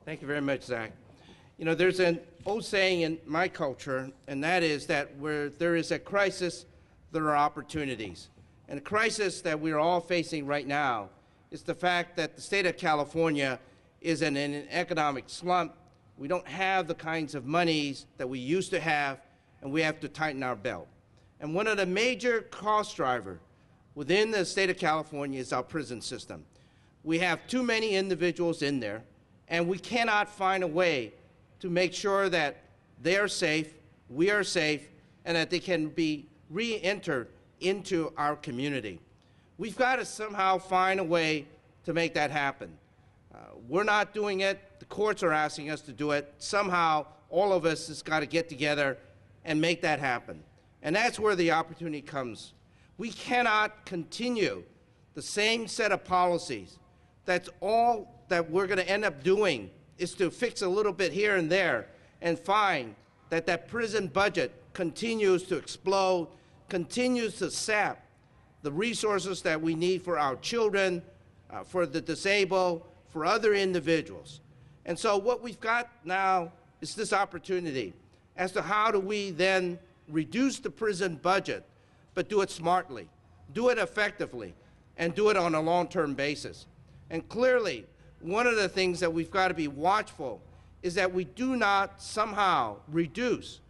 Thank you very much, Zach. You know, there's an old saying in my culture, and that is that where there is a crisis, there are opportunities. And the crisis that we're all facing right now is the fact that the state of California is in an economic slump. We don't have the kinds of monies that we used to have, and we have to tighten our belt. And one of the major cost drivers within the state of California is our prison system. We have too many individuals in there, and we cannot find a way to make sure that they are safe, we are safe, and that they can be re-entered into our community. We've got to somehow find a way to make that happen. We're not doing it. The courts are asking us to do it. Somehow, all of us has got to get together and make that happen. And that's where the opportunity comes. We cannot continue the same set of policies. That's all that we're going to end up doing is to fix a little bit here and there and find that that prison budget continues to explode, continues to sap the resources that we need for our children, for the disabled, for other individuals. And so what we've got now is this opportunity as to how do we then reduce the prison budget, but do it smartly, do it effectively, and do it on a long-term basis. And clearly, one of the things that we've got to be watchful is that we do not somehow reduce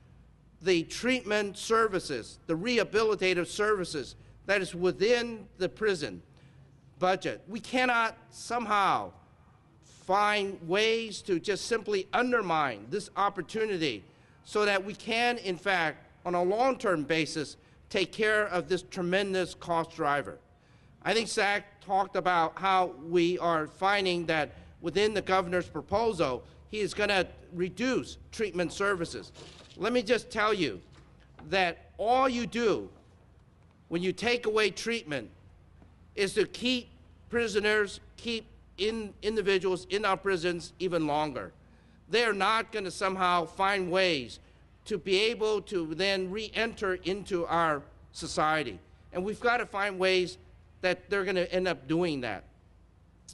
the treatment services, the rehabilitative services that is within the prison budget. We cannot somehow find ways to just simply undermine this opportunity so that we can, in fact, on a long-term basis, take care of this tremendous cost driver. I think Zach talked about how we are finding that within the governor's proposal, he is going to reduce treatment services. Let me just tell you that all you do when you take away treatment is to keep prisoners, keep individuals in our prisons even longer. They are not going to somehow find ways to be able to then re-enter into our society. And we've got to find ways that they're going to end up doing that.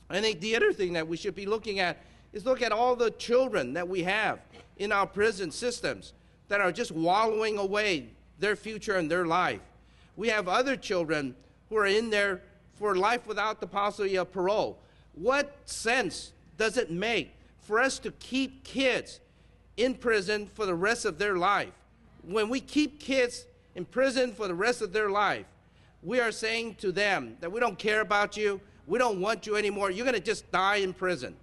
I think the other thing that we should be looking at is look at all the children that we have in our prison systems that are just wallowing away their future and their life. We have other children who are in there for life without the possibility of parole. What sense does it make for us to keep kids in prison for the rest of their life? When we keep kids in prison for the rest of their life, we are saying to them that we don't care about you, we don't want you anymore, you're going to just die in prison.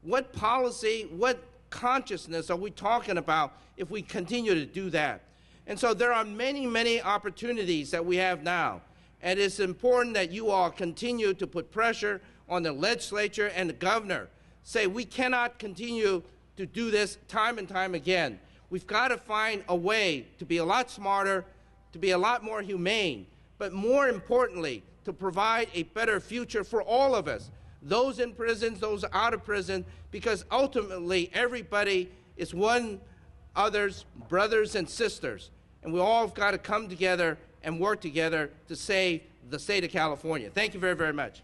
What policy, what consciousness are we talking about if we continue to do that? And so there are many, many opportunities that we have now. And it's important that you all continue to put pressure on the legislature and the governor. Say we cannot continue to do this time and time again. We've got to find a way to be a lot smarter, to be a lot more humane, but more importantly, to provide a better future for all of us, those in prisons, those out of prison, because ultimately everybody is one other's brothers and sisters, and we all have got to come together and work together to save the state of California. Thank you very, very much.